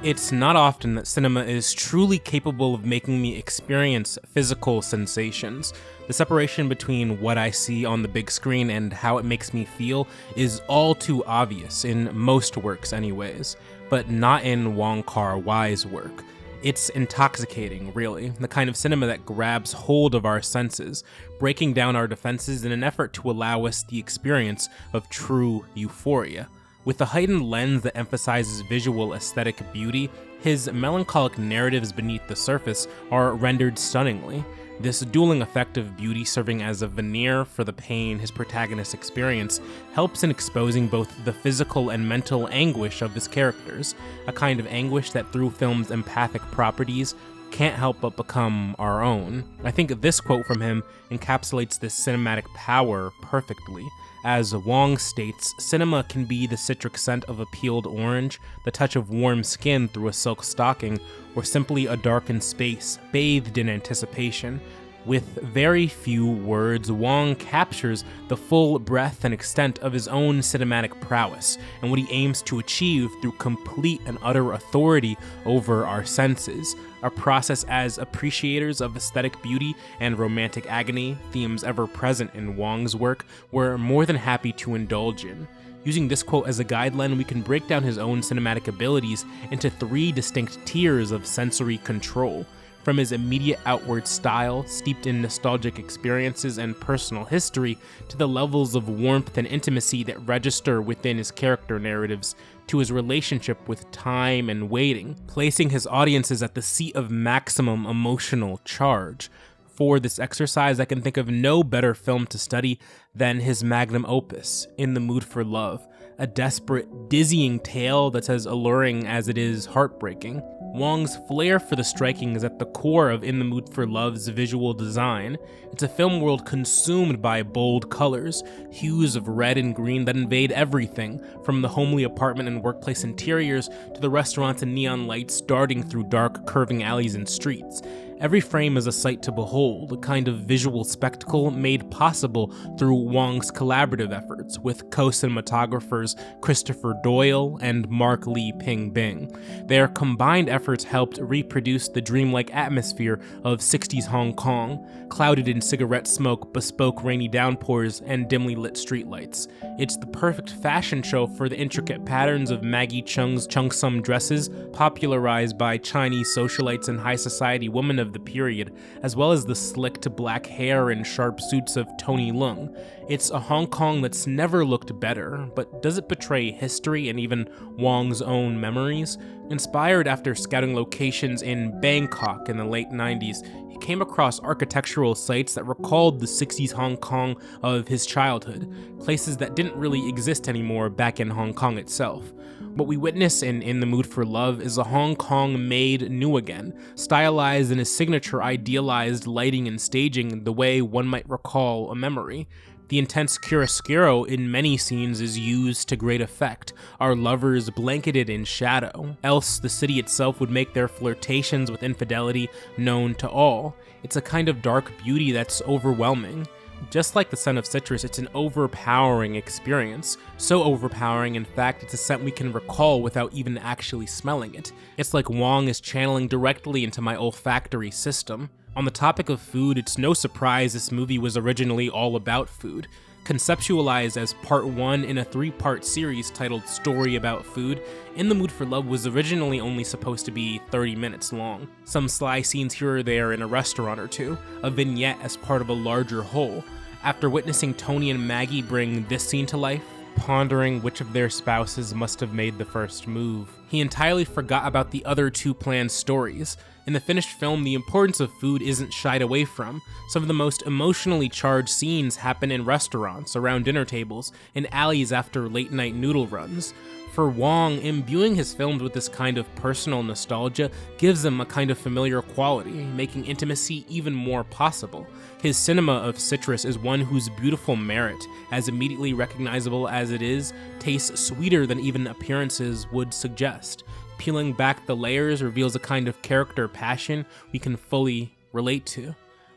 It's not often that cinema is truly capable of making me experience physical sensations. The separation between what I see on the big screen and how it makes me feel is all too obvious in most works anyways, but not in Wong Kar-wai's work. It's intoxicating, really, the kind of cinema that grabs hold of our senses, breaking down our defenses in an effort to allow us the experience of true euphoria. With a heightened lens that emphasizes visual aesthetic beauty, his melancholic narratives beneath the surface are rendered stunningly. This dueling effect of beauty serving as a veneer for the pain his protagonists experience helps in exposing both the physical and mental anguish of his characters, a kind of anguish that through film's empathic properties can't help but become our own. I think this quote from him encapsulates this cinematic power perfectly. As Wong states, cinema can be the citric scent of a peeled orange, the touch of warm skin through a silk stocking, or simply a darkened space bathed in anticipation. With very few words, Wong captures the full breadth and extent of his own cinematic prowess and what he aims to achieve through complete and utter authority over our senses, a process as appreciators of aesthetic beauty and romantic agony, themes ever present in Wong's work, we're more than happy to indulge in. Using this quote as a guideline, we can break down his own cinematic abilities into 3 distinct tiers of sensory control. From his immediate outward style, steeped in nostalgic experiences and personal history, to the levels of warmth and intimacy that register within his character narratives, to his relationship with time and waiting, placing his audiences at the seat of maximum emotional charge. For this exercise, I can think of no better film to study than his magnum opus, In the Mood for Love, a desperate, dizzying tale that's as alluring as it is heartbreaking. Wong's flair for the striking is at the core of In the Mood for Love's visual design. It's a film world consumed by bold colors, hues of red and green that invade everything, from the homely apartment and workplace interiors to the restaurants and neon lights darting through dark, curving alleys and streets. Every frame is a sight to behold, a kind of visual spectacle made possible through Wong's collaborative efforts with co-cinematographers Christopher Doyle and Mark Lee Ping Bing. Their combined efforts helped reproduce the dreamlike atmosphere of 60s Hong Kong, clouded in cigarette smoke, bespoke rainy downpours, and dimly lit streetlights. It's the perfect fashion show for the intricate patterns of Maggie Cheung's Cheongsam dresses, popularized by Chinese socialites and high society women of the period, as well as the slicked black hair and sharp suits of Tony Leung. It's a Hong Kong that's never looked better, but does it betray history and even Wong's own memories? Inspired after scouting locations in Bangkok in the late 90s, he came across architectural sites that recalled the 60s Hong Kong of his childhood, places that didn't really exist anymore back in Hong Kong itself. What we witness in the Mood for Love is a Hong Kong made new again, stylized in his signature idealized lighting and staging the way one might recall a memory. The intense chiaroscuro in many scenes is used to great effect, our lovers blanketed in shadow, else the city itself would make their flirtations with infidelity known to all. It's a kind of dark beauty that's overwhelming. Just like the scent of citrus, it's an overpowering experience. So overpowering, in fact, it's a scent we can recall without even actually smelling it. It's like Wong is channeling directly into my olfactory system. On the topic of food, it's no surprise this movie was originally all about food. Conceptualized as part 1 in a 3-part series titled Story About Food, In the Mood for Love was originally only supposed to be 30 minutes long. Some sly scenes here or there in a restaurant or two, a vignette as part of a larger whole. After witnessing Tony and Maggie bring this scene to life, pondering which of their spouses must have made the first move, he entirely forgot about the other 2 planned stories. In the finished film, the importance of food isn't shied away from. Some of the most emotionally charged scenes happen in restaurants, around dinner tables, in alleys after late-night noodle runs. For Wong, imbuing his films with this kind of personal nostalgia gives them a kind of familiar quality, making intimacy even more possible. His cinema of citrus is one whose beautiful merit, as immediately recognizable as it is, tastes sweeter than even appearances would suggest. Peeling back the layers reveals a kind of character passion we can fully relate to.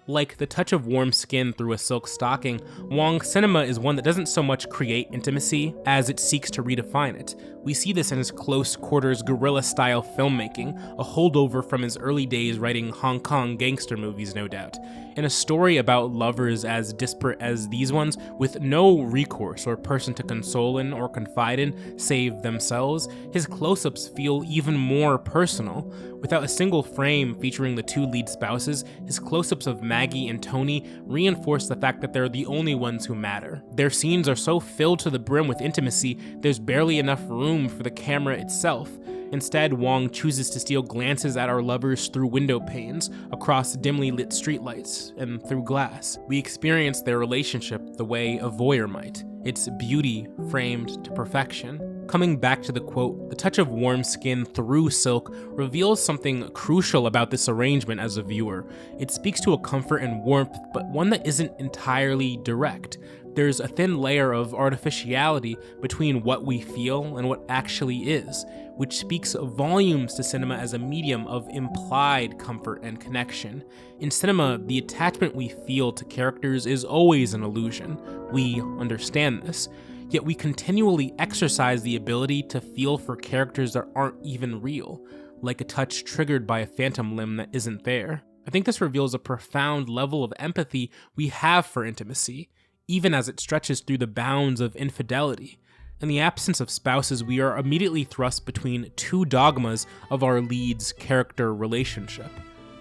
Like the touch of warm skin through a silk stocking, Wong's cinema is one that doesn't so much create intimacy as it seeks to redefine it. We see this in his close quarters guerrilla-style filmmaking, a holdover from his early days writing Hong Kong gangster movies, no doubt. In a story about lovers as disparate as these ones, with no recourse or person to console in or confide in save themselves, his close-ups feel even more personal. Without a single frame featuring the two lead spouses, his close-ups of Maggie and Tony reinforce the fact that they're the only ones who matter. Their scenes are so filled to the brim with intimacy, there's barely enough room for the camera itself. Instead, Wong chooses to steal glances at our lovers through window panes, across dimly lit streetlights, and through glass. We experience their relationship the way a voyeur might, its beauty framed to perfection. Coming back to the quote, the touch of warm skin through silk reveals something crucial about this arrangement as a viewer. It speaks to a comfort and warmth, but one that isn't entirely direct. There's a thin layer of artificiality between what we feel and what actually is, which speaks volumes to cinema as a medium of implied comfort and connection. In cinema, the attachment we feel to characters is always an illusion. We understand this. Yet we continually exercise the ability to feel for characters that aren't even real, like a touch triggered by a phantom limb that isn't there. I think this reveals a profound level of empathy we have for intimacy, even as it stretches through the bounds of infidelity. In the absence of spouses, we are immediately thrust between two dogmas of our lead's character relationship.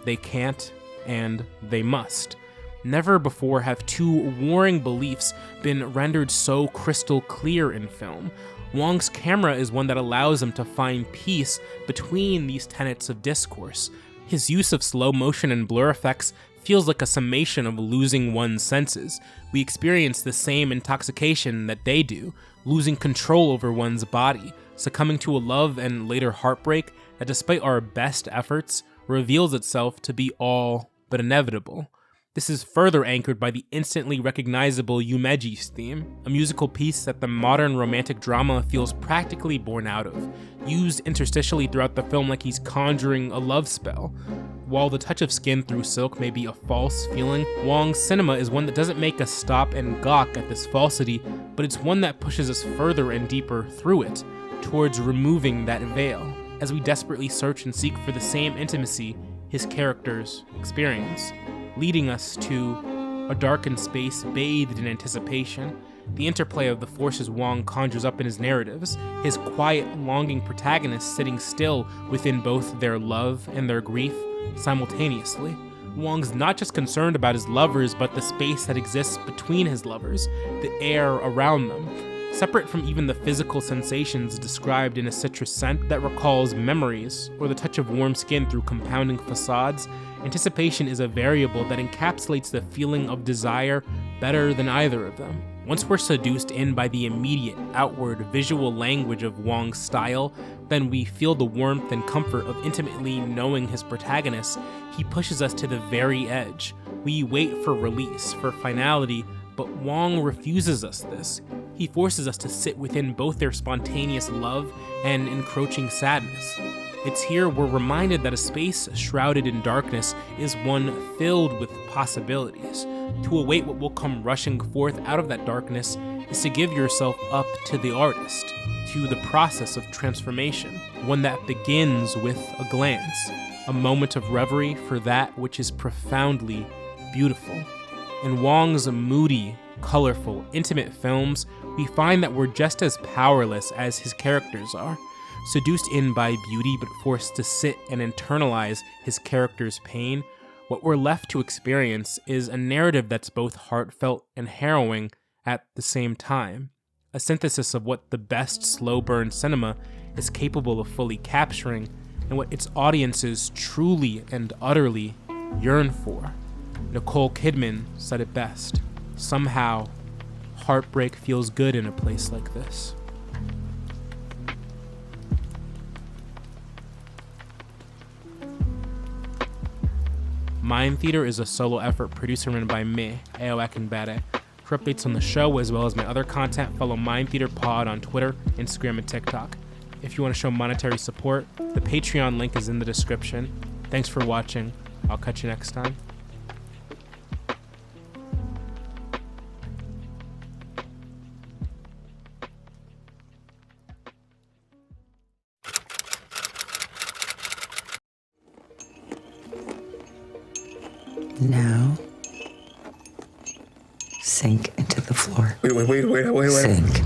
They can't, and they must. Never before have two warring beliefs been rendered so crystal clear in film. Wong's camera is one that allows him to find peace between these tenets of discourse. His use of slow motion and blur effects feels like a summation of losing one's senses. We experience the same intoxication that they do, losing control over one's body, succumbing to a love and later heartbreak that, despite our best efforts, reveals itself to be all but inevitable. This is further anchored by the instantly recognizable Yumeji's theme, a musical piece that the modern romantic drama feels practically born out of, used interstitially throughout the film like he's conjuring a love spell. While the touch of skin through silk may be a false feeling, Wong's cinema is one that doesn't make us stop and gawk at this falsity, but it's one that pushes us further and deeper through it, towards removing that veil, as we desperately search and seek for the same intimacy his characters experience, leading us to a darkened space bathed in anticipation. The interplay of the forces Wong conjures up in his narratives, his quiet, longing protagonists sitting still within both their love and their grief simultaneously. Wong's not just concerned about his lovers, but the space that exists between his lovers, the air around them. Separate from even the physical sensations described in a citrus scent that recalls memories, or the touch of warm skin through compounding facades, anticipation is a variable that encapsulates the feeling of desire better than either of them. Once we're seduced in by the immediate, outward, visual language of Wong's style, then we feel the warmth and comfort of intimately knowing his protagonist. He pushes us to the very edge. We wait for release, for finality, but Wong refuses us this. He forces us to sit within both their spontaneous love and encroaching sadness. It's here we're reminded that a space shrouded in darkness is one filled with possibilities. To await what will come rushing forth out of that darkness is to give yourself up to the artist, to the process of transformation, one that begins with a glance, a moment of reverie for that which is profoundly beautiful. In Wong's moody, colorful, intimate films, we find that we're just as powerless as his characters are, seduced in by beauty but forced to sit and internalize his character's pain. What we're left to experience is a narrative that's both heartfelt and harrowing at the same time, a synthesis of what the best slow-burn cinema is capable of fully capturing and what its audiences truly and utterly yearn for. Nicole Kidman said it best. Somehow, heartbreak feels good in a place like this. Mind Theater is a solo effort produced and written by me, Eo Akinbere. For updates on the show as well as my other content, follow Mind Theater Pod on Twitter, Instagram, and TikTok. If you want to show monetary support, the Patreon link is in the description. Thanks for watching. I'll catch you next time. Now, sink into the floor. Wait. Sink.